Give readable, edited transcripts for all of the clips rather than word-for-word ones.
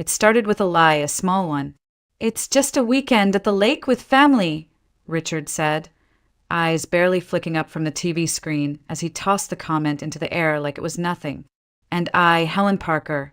It started with a lie, a small one. "It's just a weekend at the lake with family," Richard said, eyes barely flicking up from the TV screen as he tossed the comment into the air like it was nothing. And I, Helen Parker,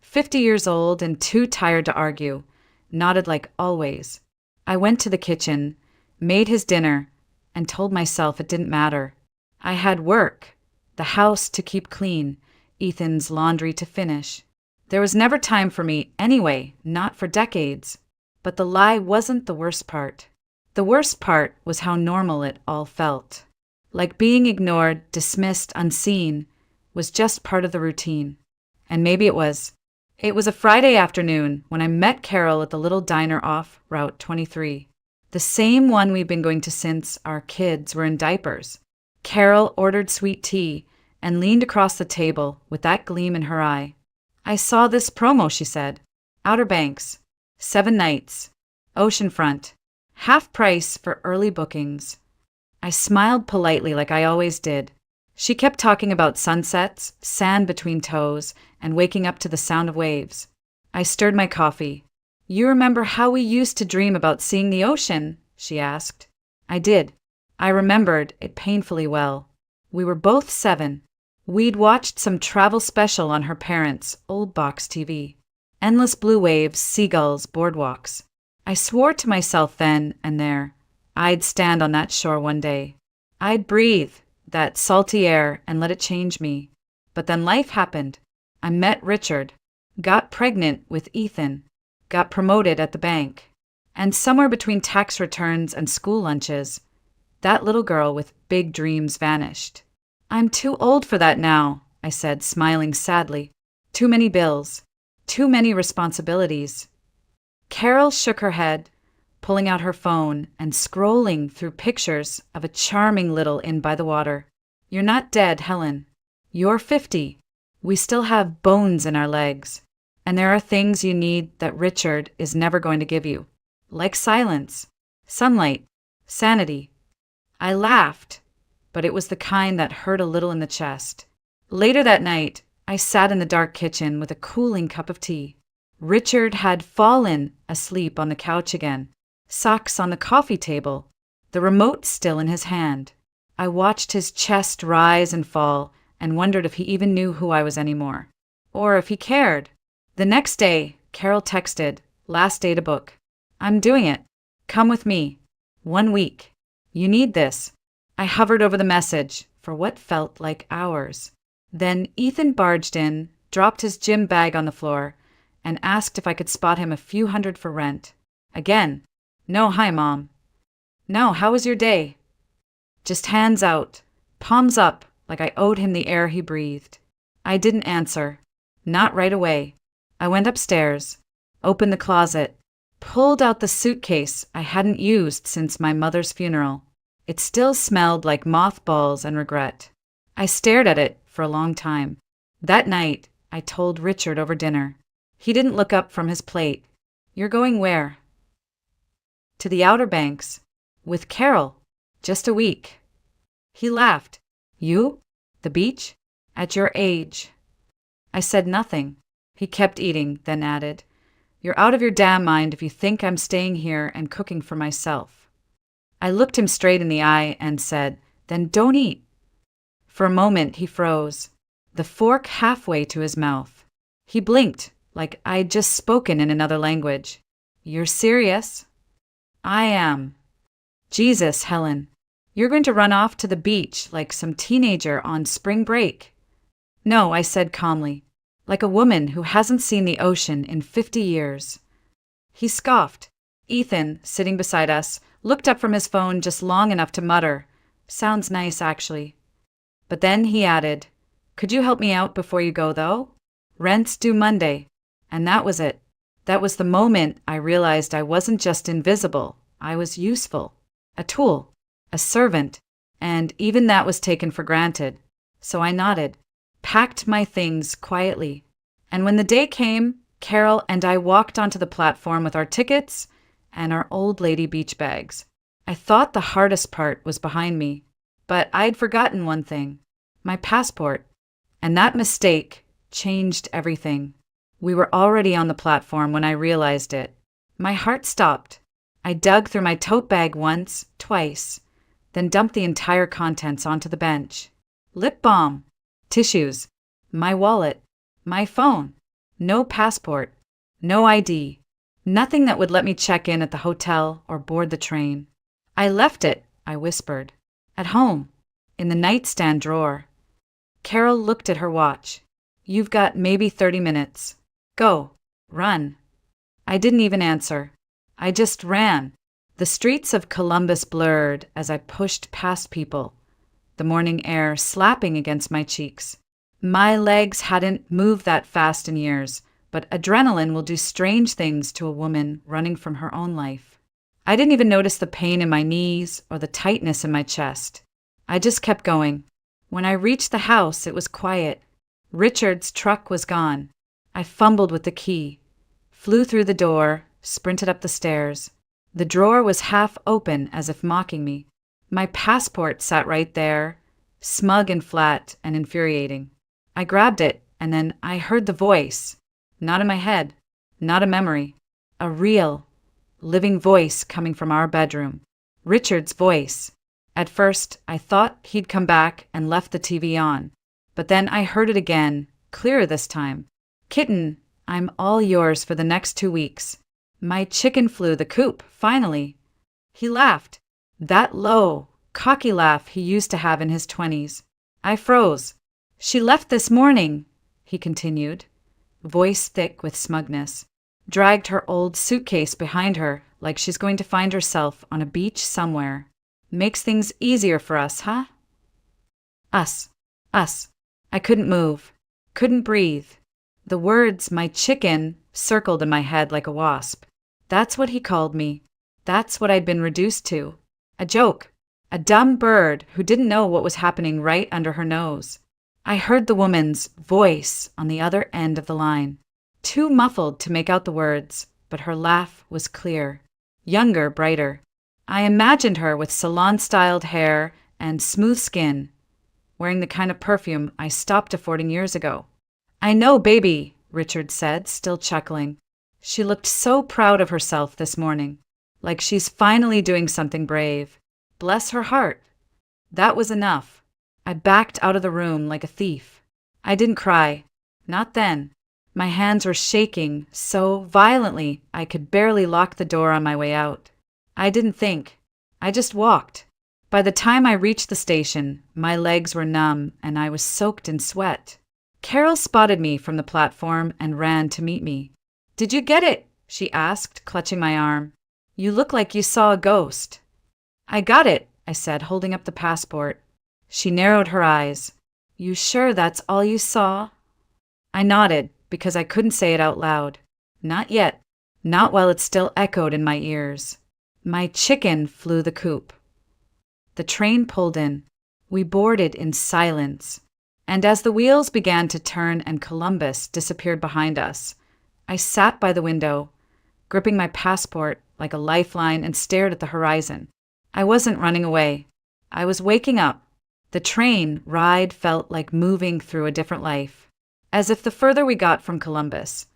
50 years old and too tired to argue, nodded like always. I went to the kitchen, made his dinner, and told myself it didn't matter. I had work, the house to keep clean, Ethan's laundry to finish. There was never time for me anyway, not for decades. But the lie wasn't the worst part. The worst part was how normal it all felt. Like being ignored, dismissed, unseen was just part of the routine. And maybe it was. It was a Friday afternoon when I met Carol at the little diner off Route 23. The same one we've been going to since our kids were in diapers. Carol ordered sweet tea and leaned across the table with that gleam in her eye. "I saw this promo," she said. "Outer Banks. 7 nights. Oceanfront. Half price for early bookings." I smiled politely like I always did. She kept talking about sunsets, sand between toes, and waking up to the sound of waves. I stirred my coffee. "You remember how we used to dream about seeing the ocean?" she asked. I did. I remembered it painfully well. We were both 7. We'd watched some travel special on her parents' old box TV. Endless blue waves, seagulls, boardwalks. I swore to myself then and there, I'd stand on that shore one day. I'd breathe that salty air and let it change me. But then life happened. I met Richard, got pregnant with Ethan, got promoted at the bank. And somewhere between tax returns and school lunches, that little girl with big dreams vanished. "I'm too old for that now," I said, smiling sadly. "Too many bills. Too many responsibilities." Carol shook her head, pulling out her phone and scrolling through pictures of a charming little inn by the water. "You're not dead, Helen. You're 50. We still have bones in our legs. And there are things you need that Richard is never going to give you. Like silence, sunlight, sanity." I laughed, but it was the kind that hurt a little in the chest. Later that night, I sat in the dark kitchen with a cooling cup of tea. Richard had fallen asleep on the couch again, socks on the coffee table, the remote still in his hand. I watched his chest rise and fall and wondered if he even knew who I was anymore, or if he cared. The next day, Carol texted, "Last day to book. I'm doing it. Come with me. 1 week. You need this." I hovered over the message for what felt like hours. Then Ethan barged in, dropped his gym bag on the floor, and asked if I could spot him a few hundred for rent. Again, "No, hi, Mom." "No, how was your day?" Just hands out, palms up, like I owed him the air he breathed. I didn't answer. Not right away. I went upstairs, opened the closet, pulled out the suitcase I hadn't used since my mother's funeral. It still smelled like mothballs and regret. I stared at it for a long time. That night, I told Richard over dinner. He didn't look up from his plate. "You're going where?" "To the Outer Banks. With Carol. Just a week." He laughed. "You? The beach? At your age?" I said nothing. He kept eating, then added, "You're out of your damn mind if you think I'm staying here and cooking for myself." I looked him straight in the eye and said, "Then don't eat." For a moment he froze, the fork halfway to his mouth. He blinked, like I'd just spoken in another language. "You're serious?" "I am." "Jesus, Helen. You're going to run off to the beach like some teenager on spring break." "No," I said calmly, like a woman who hasn't seen the ocean in 50 years. He scoffed. Ethan, sitting beside us, looked up from his phone just long enough to mutter, "Sounds nice, actually." But then he added, "Could you help me out before you go, though? Rent's due Monday." And that was it. That was the moment I realized I wasn't just invisible, I was useful. A tool. A servant. And even that was taken for granted. So I nodded, packed my things quietly. And when the day came, Carol and I walked onto the platform with our tickets and our old lady beach bags. I thought the hardest part was behind me, but I'd forgotten one thing, my passport. And that mistake changed everything. We were already on the platform when I realized it. My heart stopped. I dug through my tote bag once, twice, then dumped the entire contents onto the bench. Lip balm, tissues, my wallet, my phone. No passport, no ID, nothing that would let me check in at the hotel or board the train. I left it, I whispered. At home, in the nightstand drawer. Carol looked at her watch. You've got maybe 30 minutes. Go, run. I didn't even answer. I just ran. The streets of Columbus blurred as I pushed past people, the morning air slapping against my cheeks. My legs hadn't moved that fast in years, but adrenaline will do strange things to a woman running from her own life. I didn't even notice the pain in my knees or the tightness in my chest. I just kept going. When I reached the house, it was quiet. Richard's truck was gone. I fumbled with the key, flew through the door, sprinted up the stairs. The drawer was half open as if mocking me. My passport sat right there, smug and flat and infuriating. I grabbed it, and then I heard the voice. Not in my head, not a memory. A real, living voice coming from our bedroom. Richard's voice. At first, I thought he'd come back and left the TV on. But then I heard it again, clearer this time. Kitten, I'm all yours for the next 2 weeks. My chicken flew the coop, finally. He laughed. That low, cocky laugh he used to have in his 20s. I froze. She left this morning, he continued, voice thick with smugness. Dragged her old suitcase behind her like she's going to find herself on a beach somewhere. Makes things easier for us, huh? Us. I couldn't move. Couldn't breathe. The words, my chicken, circled in my head like a wasp. That's what he called me. That's what I'd been reduced to. A joke. A dumb bird who didn't know what was happening right under her nose. I heard the woman's voice on the other end of the line. Too muffled to make out the words, but her laugh was clear. Younger, brighter. I imagined her with salon-styled hair and smooth skin, wearing the kind of perfume I stopped affording years ago. I know, baby, Richard said, still chuckling. She looked so proud of herself this morning, like she's finally doing something brave. Bless her heart. That was enough. I backed out of the room like a thief. I didn't cry. Not then. My hands were shaking so violently I could barely lock the door on my way out. I didn't think. I just walked. By the time I reached the station, my legs were numb and I was soaked in sweat. Carol spotted me from the platform and ran to meet me. Did you get it? She asked, clutching my arm. You look like you saw a ghost. I got it, I said, holding up the passport. She narrowed her eyes. You sure that's all you saw? I nodded, because I couldn't say it out loud. Not yet. Not while it still echoed in my ears. My chicken flew the coop. The train pulled in. We boarded in silence. And as the wheels began to turn and Columbus disappeared behind us, I sat by the window, gripping my passport like a lifeline and stared at the horizon. I wasn't running away. I was waking up. The train ride felt like moving through a different life. As if the further we got from Columbus,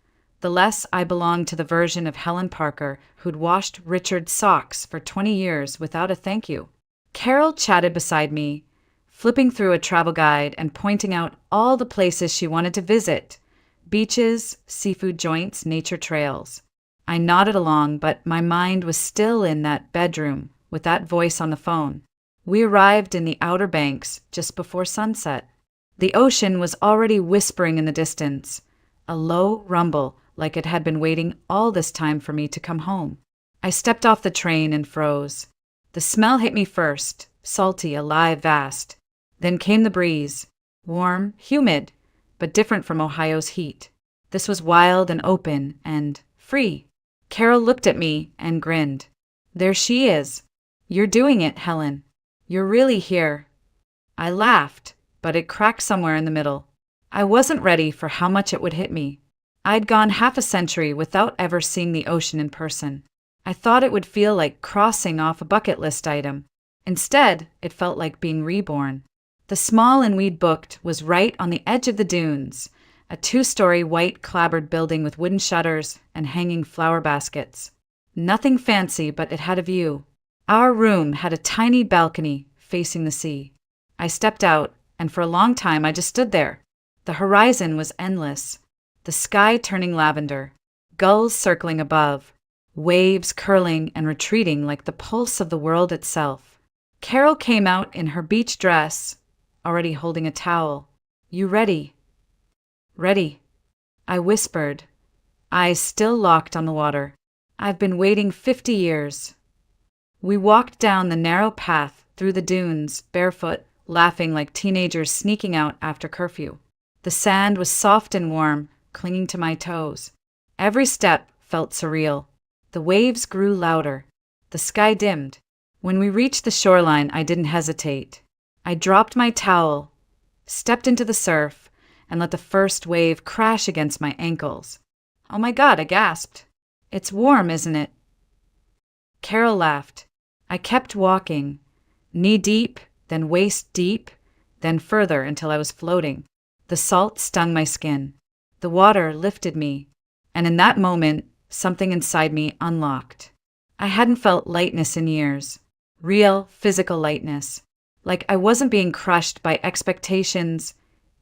the less I belonged to the version of Helen Parker who'd washed Richard's socks for 20 years without a thank you. Carol chatted beside me, flipping through a travel guide and pointing out all the places she wanted to visit. Beaches, seafood joints, nature trails. I nodded along, but my mind was still in that bedroom with that voice on the phone. We arrived in the Outer Banks just before sunset. The ocean was already whispering in the distance, a low rumble like it had been waiting all this time for me to come home. I stepped off the train and froze. The smell hit me first, salty, alive, vast. Then came the breeze, warm, humid, but different from Ohio's heat. This was wild and open and free. Carol looked at me and grinned. There she is. You're doing it, Helen. You're really here. I laughed, but it cracked somewhere in the middle. I wasn't ready for how much it would hit me. I'd gone half a century without ever seeing the ocean in person. I thought it would feel like crossing off a bucket list item. Instead, it felt like being reborn. The small inn we'd booked was right on the edge of the dunes, a two-story white clapboard building with wooden shutters and hanging flower baskets. Nothing fancy, but it had a view. Our room had a tiny balcony facing the sea. I stepped out, and for a long time I just stood there. The horizon was endless, the sky turning lavender, gulls circling above, waves curling and retreating like the pulse of the world itself. Carol came out in her beach dress, already holding a towel. "You ready?" "Ready," I whispered, eyes still locked on the water. "I've been waiting 50 years. We walked down the narrow path through the dunes, barefoot, laughing like teenagers sneaking out after curfew. The sand was soft and warm, clinging to my toes. Every step felt surreal. The waves grew louder. The sky dimmed. When we reached the shoreline, I didn't hesitate. I dropped my towel, stepped into the surf, and let the first wave crash against my ankles. "Oh my God," I gasped. "It's warm, isn't it?" Carol laughed. I kept walking, knee-deep, then waist-deep, then further until I was floating. The salt stung my skin. The water lifted me, and in that moment, something inside me unlocked. I hadn't felt lightness in years. Real, physical lightness. Like I wasn't being crushed by expectations,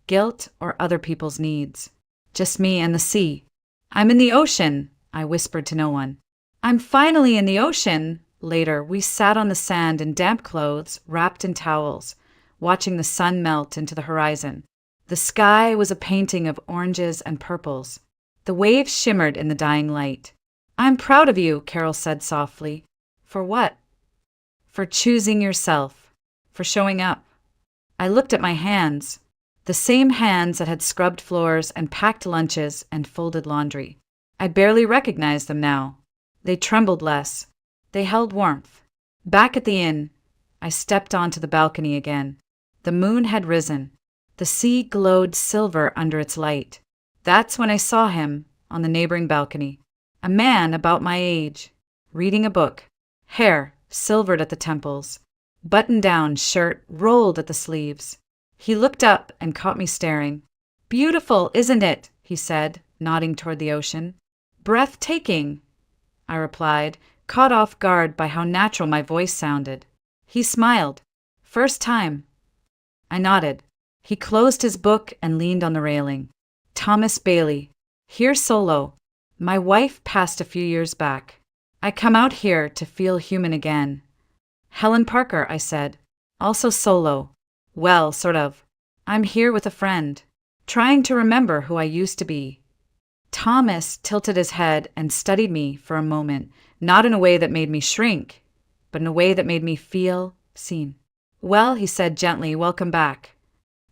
guilt, or other people's needs. Just me and the sea. "I'm in the ocean," I whispered to no one. "I'm finally in the ocean." Later, we sat on the sand in damp clothes, wrapped in towels, watching the sun melt into the horizon. The sky was a painting of oranges and purples. The waves shimmered in the dying light. "I'm proud of you," Carol said softly. "For what?" "For choosing yourself. For showing up." I looked at my hands. The same hands that had scrubbed floors and packed lunches and folded laundry. I barely recognized them now. They trembled less. They held warmth. Back at the inn, I stepped onto the balcony again. The moon had risen. The sea glowed silver under its light. That's when I saw him on the neighboring balcony. A man about my age, reading a book. Hair silvered at the temples. Button-down shirt rolled at the sleeves. He looked up and caught me staring. "Beautiful, isn't it?" he said, nodding toward the ocean. "Breathtaking," I replied, caught off guard by how natural my voice sounded. He smiled. "First time." I nodded. He closed his book and leaned on the railing. "Thomas Bailey. Here solo. My wife passed a few years back. I come out here to feel human again." "Helen Parker," I said. "Also solo. Well, sort of. I'm here with a friend. Trying to remember who I used to be." Thomas tilted his head and studied me for a moment, not in a way that made me shrink, but in a way that made me feel seen. "Well," he said gently, "welcome back."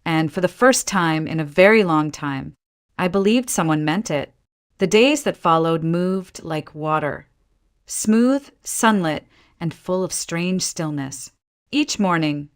And for the first time in a very long time, I believed someone meant it. The days that followed moved like water. Smooth, sunlit, and full of strange stillness. Each morning,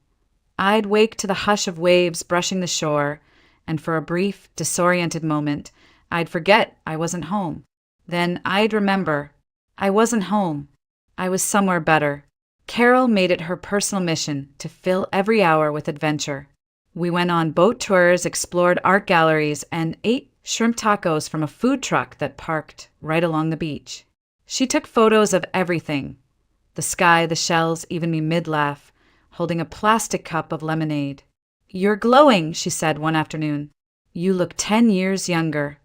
I'd wake to the hush of waves brushing the shore, and for a brief, disoriented moment, I'd forget I wasn't home. Then I'd remember I wasn't home. I was somewhere better. Carol made it her personal mission to fill every hour with adventure. We went on boat tours, explored art galleries, and ate shrimp tacos from a food truck that parked right along the beach. She took photos of everything. The sky, the shells, even me mid-laugh, holding a plastic cup of lemonade. "You're glowing," she said one afternoon. "You look 10 years younger."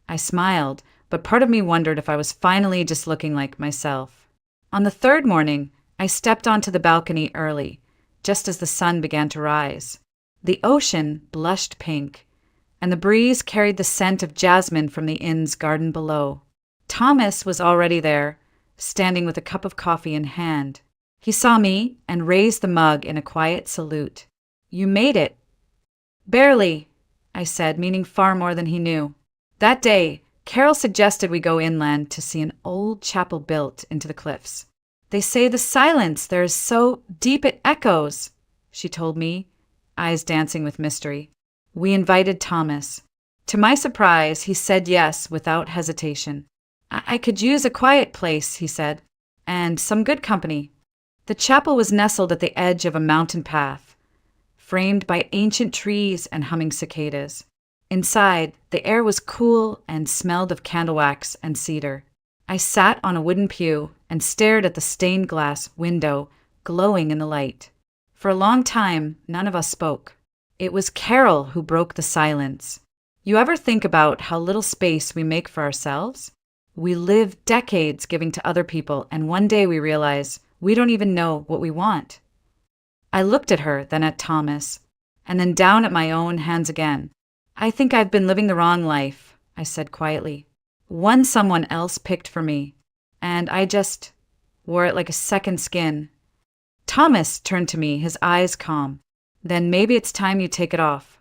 I smiled, but part of me wondered if I was finally just looking like myself. On the third morning, I stepped onto the balcony early, just as the sun began to rise. The ocean blushed pink, and the breeze carried the scent of jasmine from the inn's garden below. Thomas was already there, standing with a cup of coffee in hand. He saw me and raised the mug in a quiet salute. "You made it." "Barely," I said, meaning far more than he knew. That day, Carol suggested we go inland to see an old chapel built into the cliffs. "They say the silence there is so deep it echoes," she told me, eyes dancing with mystery. We invited Thomas. To my surprise, he said yes without hesitation. I could use a quiet place," he said, "and some good company." The chapel was nestled at the edge of a mountain path, framed by ancient trees and humming cicadas. Inside, the air was cool and smelled of candle wax and cedar. I sat on a wooden pew and stared at the stained glass window glowing in the light. For a long time, none of us spoke. It was Carol who broke the silence. You ever think about how little space we make for ourselves? We live decades giving to other people, and one day we realize we don't even know what we want. I looked at her, then at Thomas, and then down at my own hands again. I think I've been living the wrong life, I said quietly. One someone else picked for me, and I just wore it like a second skin. Thomas turned to me, his eyes calm. Then maybe it's time you take it off.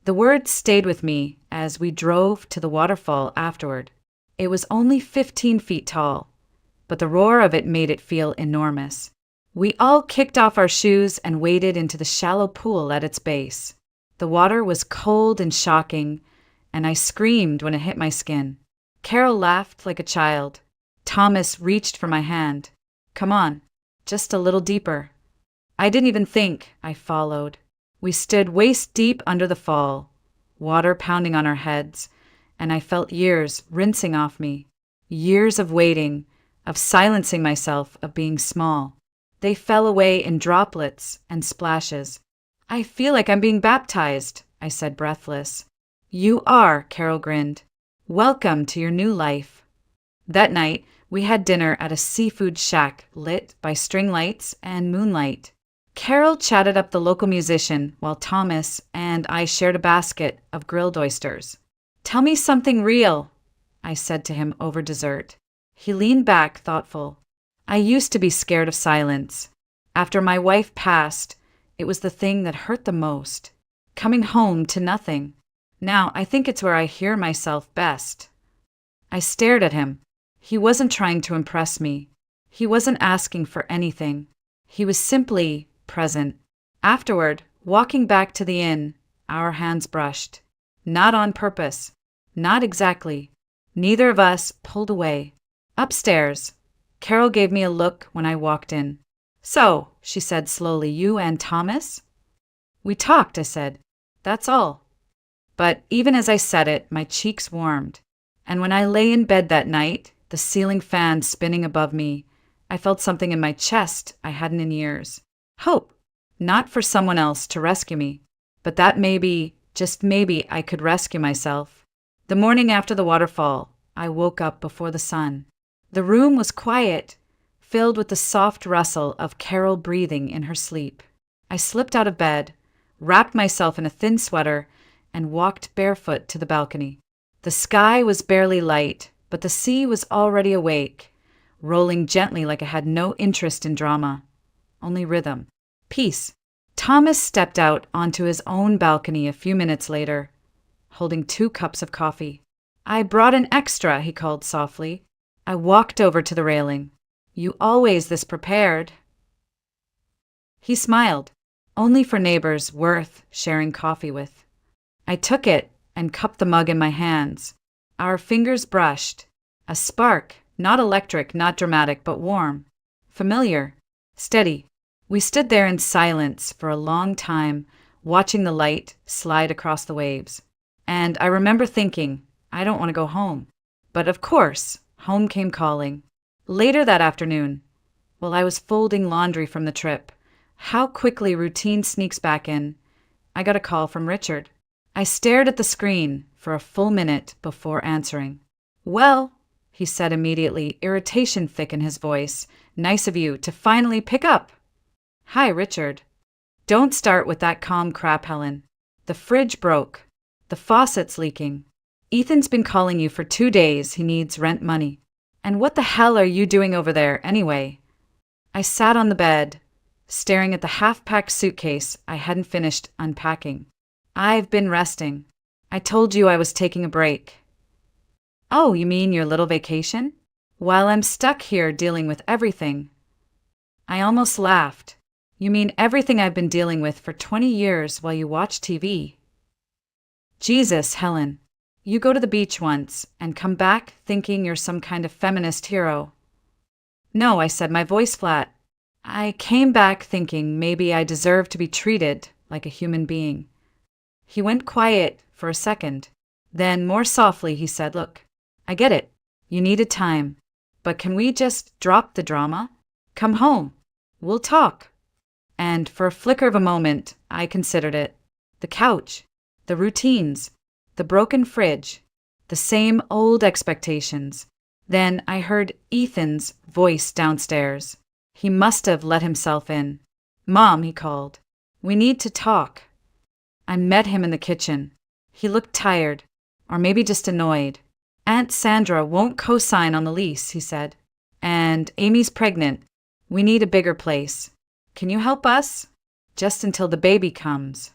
The words stayed with me as we drove to the waterfall afterward. It was only 15 feet tall, but the roar of it made it feel enormous. We all kicked off our shoes and waded into the shallow pool at its base. The water was cold and shocking, and I screamed when it hit my skin. Carol laughed like a child. Thomas reached for my hand. Come on, just a little deeper. I didn't even think. I followed. We stood waist deep under the fall, water pounding on our heads, and I felt years rinsing off me. Years of waiting, of silencing myself, of being small. They fell away in droplets and splashes. I feel like I'm being baptized, I said, breathless. You are, Carol grinned. Welcome to your new life. That night, we had dinner at a seafood shack lit by string lights and moonlight. Carol chatted up the local musician while Thomas and I shared a basket of grilled oysters. Tell me something real, I said to him over dessert. He leaned back, thoughtful. I used to be scared of silence. After my wife passed, it was the thing that hurt the most. Coming home to nothing. Now I think it's where I hear myself best. I stared at him. He wasn't trying to impress me. He wasn't asking for anything. He was simply present. Afterward, walking back to the inn, our hands brushed. Not on purpose. Not exactly. Neither of us pulled away. Upstairs, Carol gave me a look when I walked in. So, she said slowly, you and Thomas? We talked, I said. That's all. But even as I said it, my cheeks warmed. And when I lay in bed that night, the ceiling fan spinning above me, I felt something in my chest I hadn't in years. Hope. Not for someone else to rescue me, but that maybe, just maybe, I could rescue myself. The morning after the waterfall, I woke up before the sun. The room was quiet, filled with the soft rustle of Carol breathing in her sleep. I slipped out of bed, wrapped myself in a thin sweater, and walked barefoot to the balcony. The sky was barely light, but the sea was already awake, rolling gently like it had no interest in drama, only rhythm. Peace. Thomas stepped out onto his own balcony a few minutes later, holding 2 cups of coffee. I brought an extra, he called softly. I walked over to the railing. You always this prepared. He smiled. Only for neighbors worth sharing coffee with. I took it and cupped the mug in my hands. Our fingers brushed. A spark, not electric, not dramatic, but warm. Familiar. Steady. We stood there in silence for a long time, watching the light slide across the waves. And I remember thinking, I don't want to go home. But of course, home came calling. Later that afternoon, while I was folding laundry from the trip, how quickly routine sneaks back in, I got a call from Richard. I stared at the screen for a full minute before answering. Well, he said immediately, irritation thick in his voice. Nice of you to finally pick up. Hi, Richard. Don't start with that calm crap, Helen. The fridge broke. The faucet's leaking. Ethan's been calling you for 2 days. He needs rent money. And what the hell are you doing over there, anyway? I sat on the bed, staring at the half-packed suitcase I hadn't finished unpacking. I've been resting. I told you I was taking a break. Oh, you mean your little vacation? While I'm stuck here dealing with everything. I almost laughed. You mean everything I've been dealing with for 20 years while you watch TV? Jesus, Helen. You go to the beach once and come back thinking you're some kind of feminist hero. No, I said, my voice flat. I came back thinking maybe I deserve to be treated like a human being. He went quiet for a second. Then, more softly, he said, "Look, I get it. You needed time. But can we just drop the drama? Come home. We'll talk." And for a flicker of a moment, I considered it. The couch, the routines, the broken fridge, the same old expectations. Then I heard Ethan's voice downstairs. He must have let himself in. "Mom," he called. "We need to talk." I met him in the kitchen. He looked tired, or maybe just annoyed. "Aunt Sandra won't co-sign on the lease," he said. "And Amy's pregnant. We need a bigger place. Can you help us? Just until the baby comes."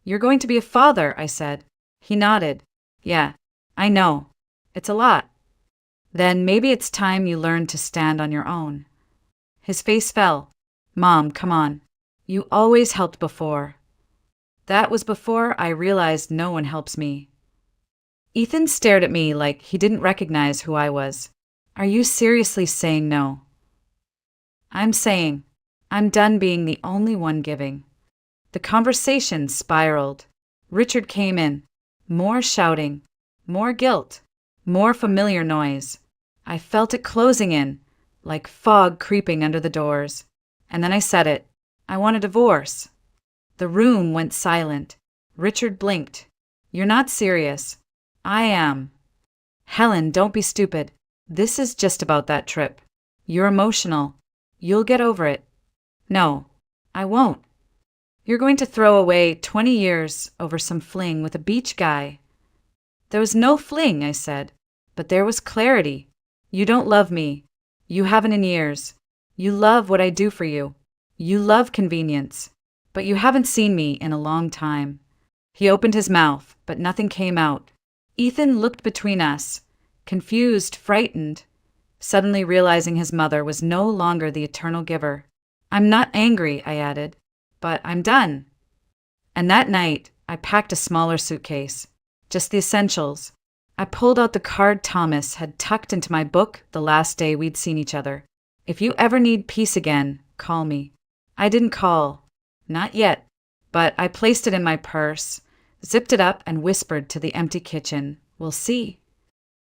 "You're going to be a father," I said. He nodded. "Yeah, I know. It's a lot." "Then maybe it's time you learned to stand on your own." His face fell. "Mom, come on. You always helped before." That was before I realized no one helps me. Ethan stared at me like he didn't recognize who I was. "Are you seriously saying no?" "I'm saying I'm done being the only one giving." The conversation spiraled. Richard came in. More shouting, more guilt, more familiar noise. I felt it closing in, like fog creeping under the doors. And then I said it. I want a divorce. The room went silent. Richard blinked. "You're not serious." "I am." "Helen, don't be stupid. This is just about that trip. You're emotional. You'll get over it." "No, I won't." "You're going to throw away 20 years over some fling with a beach guy." "There was no fling," I said, "but there was clarity. You don't love me. You haven't in years. You love what I do for you. You love convenience. But you haven't seen me in a long time." He opened his mouth, but nothing came out. Ethan looked between us, confused, frightened, suddenly realizing his mother was no longer the eternal giver. "I'm not angry," I added, "but I'm done." And that night, I packed a smaller suitcase, just the essentials. I pulled out the card Thomas had tucked into my book the last day we'd seen each other. "If you ever need peace again, call me." I didn't call. Not yet. But I placed it in my purse, zipped it up, and whispered to the empty kitchen, "We'll see."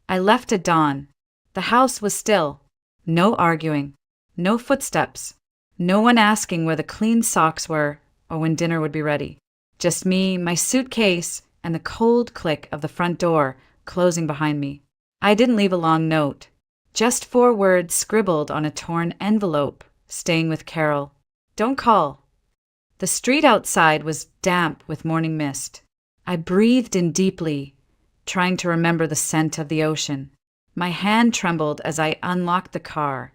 I left at dawn. The house was still. No arguing. No footsteps. No one asking where the clean socks were or when dinner would be ready. Just me, my suitcase, and the cold click of the front door closing behind me. I didn't leave a long note. Just 4 words scribbled on a torn envelope, staying with Carol. "Don't call." The street outside was damp with morning mist. I breathed in deeply, trying to remember the scent of the ocean. My hand trembled as I unlocked the car,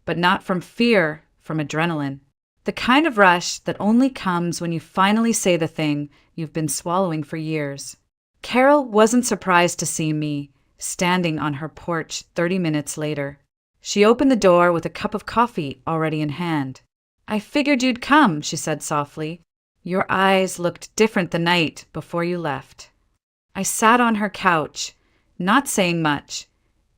but not from fear, from adrenaline. The kind of rush that only comes when you finally say the thing you've been swallowing for years. Carol wasn't surprised to see me standing on her porch 30 minutes later. She opened the door with a cup of coffee already in hand. "I figured you'd come," she said softly. "Your eyes looked different the night before you left." I sat on her couch, not saying much,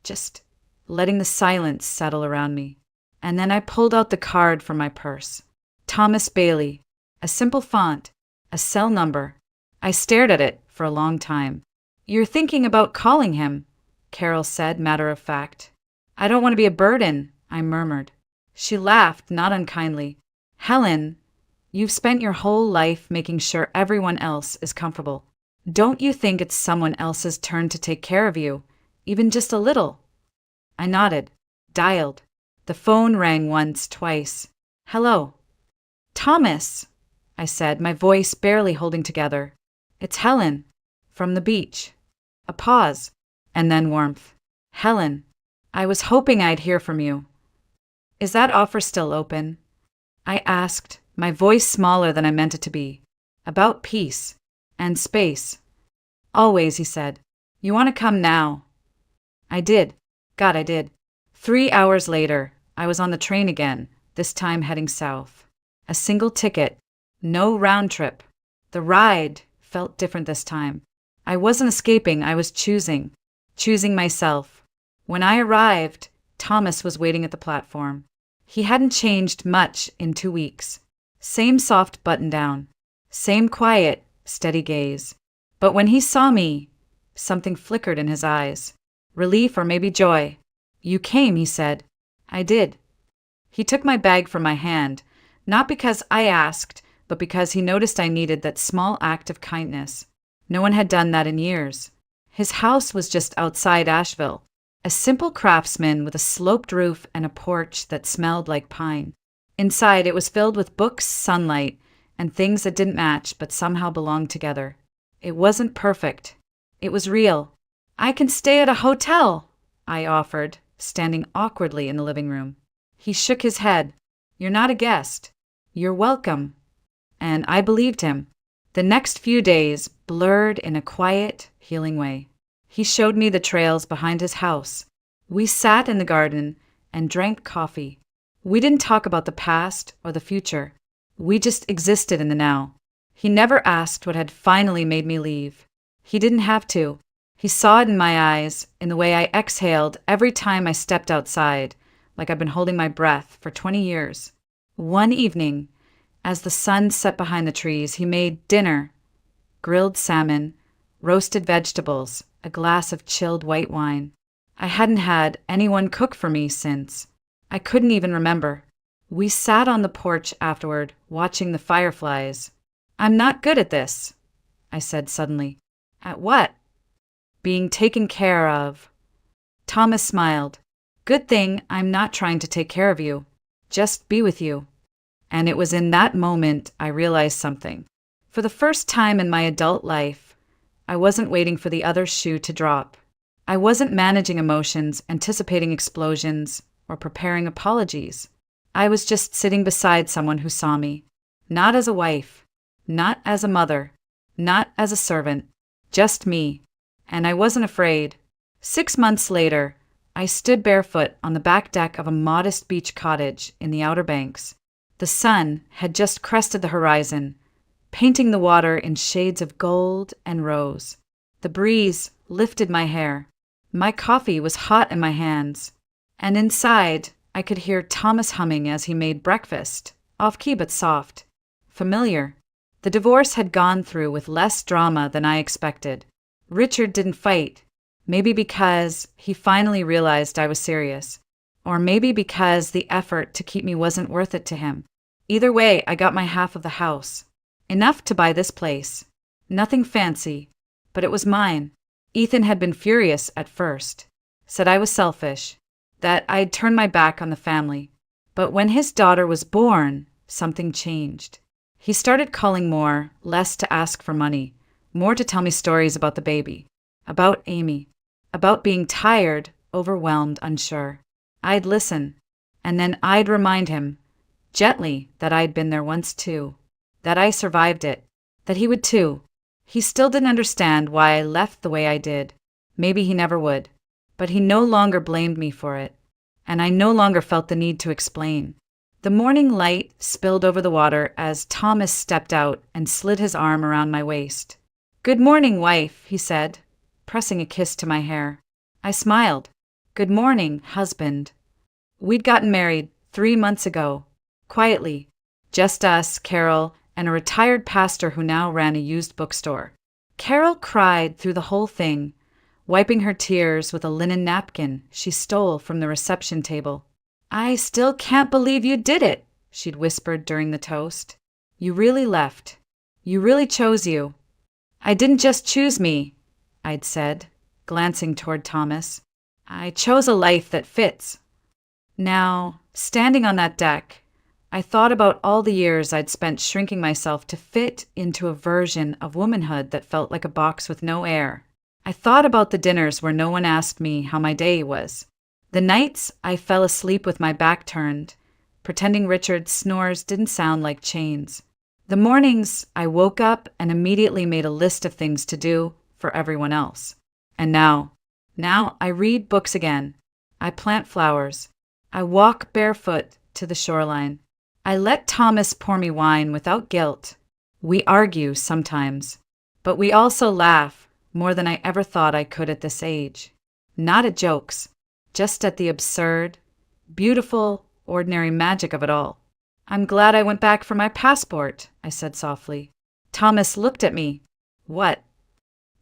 just letting the silence settle around me. And then I pulled out the card from my purse. Thomas Bailey, a simple font, a cell number. I stared at it for a long time. "You're thinking about calling him," Carol said, matter of fact. "I don't want to be a burden," I murmured. She laughed, not unkindly. "Helen, you've spent your whole life making sure everyone else is comfortable. Don't you think it's someone else's turn to take care of you, even just a little?" I nodded, dialed. The phone rang once, twice. "Hello." "Thomas," I said, my voice barely holding together. "It's Helen, from the beach." A pause, and then warmth. "Helen, I was hoping I'd hear from you." "Is that offer still open?" I asked, my voice smaller than I meant it to be. "About peace and space." "Always," he said. "You want to come now?" I did. God, I did. 3 hours later, I was on the train again, this time heading south. A single ticket, no round trip. The ride felt different this time. I wasn't escaping, I was choosing myself. When I arrived, Thomas was waiting at the platform. He hadn't changed much in 2 weeks. Same soft button-down. Same quiet, steady gaze. But when he saw me, something flickered in his eyes. Relief or maybe joy. "You came," he said. "I did." He took my bag from my hand, not because I asked, but because he noticed I needed that small act of kindness. No one had done that in years. His house was just outside Asheville, a simple craftsman with a sloped roof and a porch that smelled like pine. Inside, it was filled with books, sunlight, and things that didn't match but somehow belonged together. It wasn't perfect. It was real. "I can stay at a hotel," I offered, standing awkwardly in the living room. He shook his head. "You're not a guest. You're welcome." And I believed him. The next few days blurred in a quiet, healing way. He showed me the trails behind his house. We sat in the garden and drank coffee. We didn't talk about the past or the future. We just existed in the now. He never asked what had finally made me leave. He didn't have to. He saw it in my eyes, in the way I exhaled every time I stepped outside, like I'd been holding my breath for 20 years. One evening, as the sun set behind the trees, he made dinner: grilled salmon, roasted vegetables, a glass of chilled white wine. I hadn't had anyone cook for me since. I couldn't even remember. We sat on the porch afterward, watching the fireflies. "I'm not good at this," I said suddenly. "At what?" "Being taken care of." Thomas smiled. "Good thing I'm not trying to take care of you. Just be with you." And it was in that moment I realized something. For the first time in my adult life, I wasn't waiting for the other shoe to drop. I wasn't managing emotions, anticipating explosions, or preparing apologies. I was just sitting beside someone who saw me. Not as a wife, not as a mother, not as a servant, just me. And I wasn't afraid. 6 months later, I stood barefoot on the back deck of a modest beach cottage in the Outer Banks. The sun had just crested the horizon, painting the water in shades of gold and rose. The breeze lifted my hair. My coffee was hot in my hands. And inside, I could hear Thomas humming as he made breakfast, off-key but soft. Familiar. The divorce had gone through with less drama than I expected. Richard didn't fight. Maybe because he finally realized I was serious. Or maybe because the effort to keep me wasn't worth it to him. Either way, I got my half of the house. Enough to buy this place. Nothing fancy, but it was mine. Ethan had been furious at first. Said I was selfish, that I'd turned my back on the family. But when his daughter was born, something changed. He started calling more, less to ask for money, more to tell me stories about the baby, about Amy, about being tired, overwhelmed, unsure. I'd listen, and then I'd remind him, gently, that I'd been there once too, that I survived it, that he would too. He still didn't understand why I left the way I did. Maybe he never would. But he no longer blamed me for it, and I no longer felt the need to explain. The morning light spilled over the water as Thomas stepped out and slid his arm around my waist. "Good morning, wife," he said, pressing a kiss to my hair. I smiled. "Good morning, husband." We'd gotten married 3 months ago, quietly, just us, Carol, and a retired pastor who now ran a used bookstore. Carol cried through the whole thing, wiping her tears with a linen napkin she stole from the reception table. "I still can't believe you did it," she'd whispered during the toast. "You really left. You really chose you." "I didn't just choose me," I'd said, glancing toward Thomas. "I chose a life that fits." Now, standing on that deck, I thought about all the years I'd spent shrinking myself to fit into a version of womanhood that felt like a box with no air. I thought about the dinners where no one asked me how my day was. The nights I fell asleep with my back turned, pretending Richard's snores didn't sound like chains. The mornings I woke up and immediately made a list of things to do for everyone else. And now I read books again. I plant flowers. I walk barefoot to the shoreline. I let Thomas pour me wine without guilt. We argue sometimes, but we also laugh more than I ever thought I could at this age. Not at jokes, just at the absurd, beautiful, ordinary magic of it all. "I'm glad I went back for my passport," I said softly. Thomas looked at me. "What?"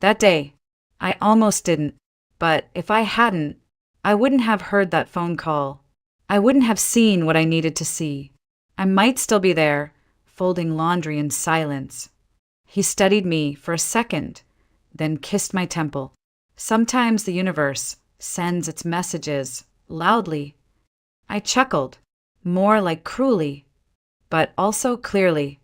That day, I almost didn't, but if I hadn't, I wouldn't have heard that phone call. I wouldn't have seen what I needed to see. I might still be there, folding laundry in silence. He studied me for a second, then kissed my temple. Sometimes the universe sends its messages loudly. I chuckled, more like cruelly, but also clearly.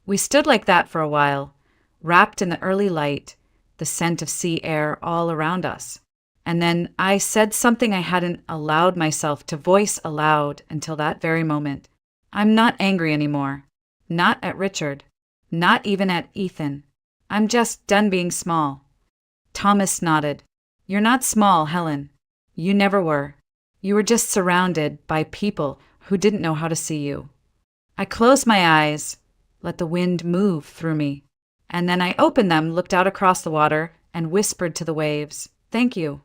We stood like that for a while, wrapped in the early light, the scent of sea air all around us. And then I said something I hadn't allowed myself to voice aloud until that very moment. I'm not angry anymore. Not at Richard. Not even at Ethan. I'm just done being small. Thomas nodded. You're not small, Helen. You never were. You were just surrounded by people who didn't know how to see you. I closed my eyes, let the wind move through me, and then I opened them, looked out across the water, and whispered to the waves, "Thank you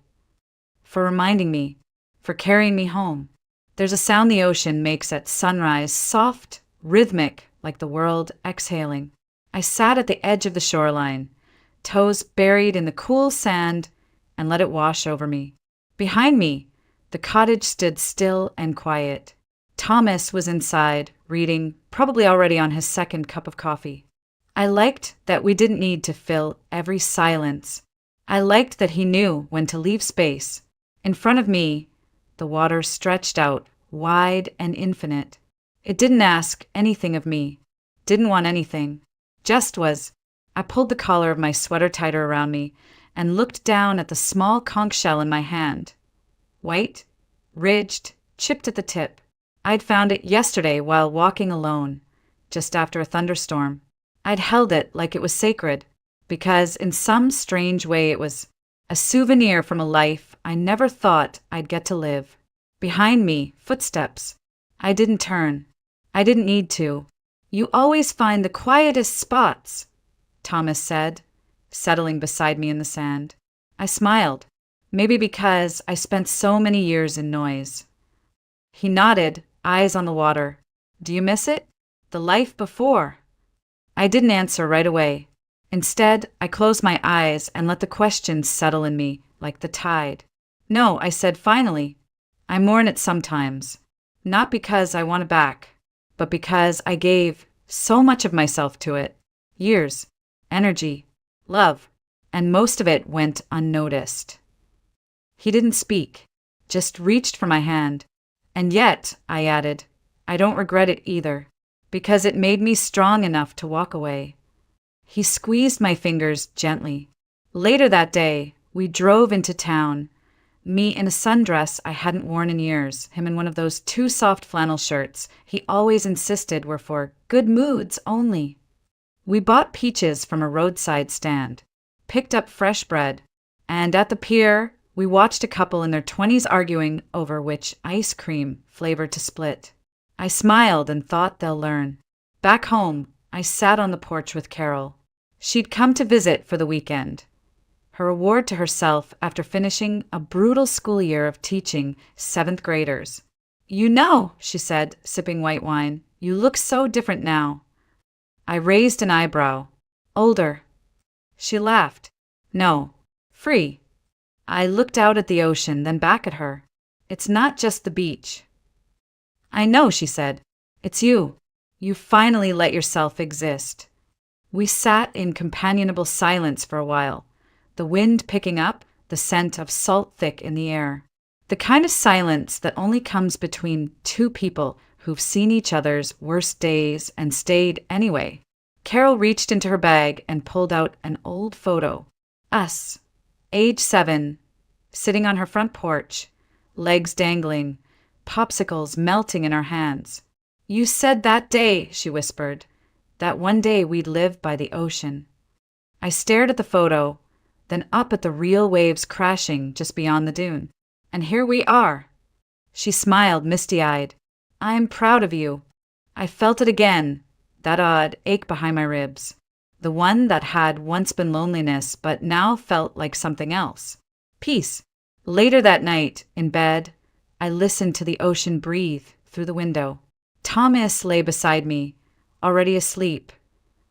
for reminding me, for carrying me home." There's a sound the ocean makes at sunrise, soft, rhythmic, like the world exhaling. I sat at the edge of the shoreline, toes buried in the cool sand, and let it wash over me. Behind me, the cottage stood still and quiet. Thomas was inside, reading, probably already on his second cup of coffee. I liked that we didn't need to fill every silence. I liked that he knew when to leave space. In front of me, the water stretched out, wide and infinite. It didn't ask anything of me, didn't want anything, just was. I pulled the collar of my sweater tighter around me and looked down at the small conch shell in my hand. White, ridged, chipped at the tip. I'd found it yesterday while walking alone, just after a thunderstorm. I'd held it like it was sacred, because in some strange way it was a souvenir from a life I never thought I'd get to live. Behind me, footsteps. I didn't turn. I didn't need to. You always find the quietest spots, Thomas said, settling beside me in the sand. I smiled, maybe because I spent so many years in noise. He nodded, eyes on the water. Do you miss it? The life before? I didn't answer right away. Instead, I closed my eyes and let the questions settle in me like the tide. No, I said finally. I mourn it sometimes. Not because I want it back, but because I gave so much of myself to it. Years, energy, love, and most of it went unnoticed. He didn't speak, just reached for my hand. And yet, I added, I don't regret it either, because it made me strong enough to walk away. He squeezed my fingers gently. Later that day, we drove into town. Me in a sundress I hadn't worn in years, him in one of those too soft flannel shirts he always insisted were for good moods only. We bought peaches from a roadside stand, picked up fresh bread, and at the pier, we watched a couple in their 20s arguing over which ice cream flavor to split. I smiled and thought they'll learn. Back home, I sat on the porch with Carol. She'd come to visit for the weekend. Her reward to herself after finishing a brutal school year of teaching 7th graders. You know, she said, sipping white wine, you look so different now. I raised an eyebrow. Older. She laughed. No, free. I looked out at the ocean, then back at her. It's not just the beach. I know, she said. It's you. You finally let yourself exist. We sat in companionable silence for a while, the wind picking up, the scent of salt thick in the air. The kind of silence that only comes between two people who've seen each other's worst days and stayed anyway. Carol reached into her bag and pulled out an old photo. Us, age 7, sitting on her front porch, legs dangling, popsicles melting in our hands. You said that day, she whispered, that one day we'd live by the ocean. I stared at the photo, then up at the real waves crashing just beyond the dune. And here we are. She smiled, misty-eyed. I'm proud of you. I felt it again, that odd ache behind my ribs. The one that had once been loneliness, but now felt like something else. Peace. Later that night, in bed, I listened to the ocean breathe through the window. Thomas lay beside me, already asleep,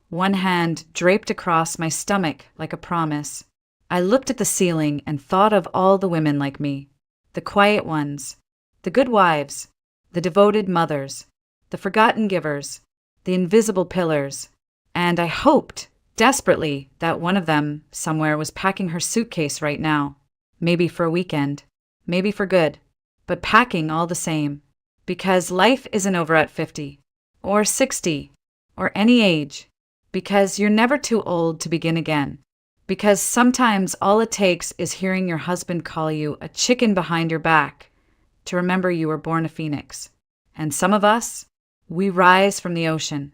one hand draped across my stomach like a promise. I looked at the ceiling and thought of all the women like me. The quiet ones, the good wives, the devoted mothers, the forgotten givers, the invisible pillars. And I hoped, desperately, that one of them, somewhere, was packing her suitcase right now. Maybe for a weekend. Maybe for good. But packing all the same. Because life isn't over at 50. Or 60. Or any age. Because you're never too old to begin again. Because sometimes all it takes is hearing your husband call you a chicken behind your back to remember you were born a phoenix. And some of us, we rise from the ocean.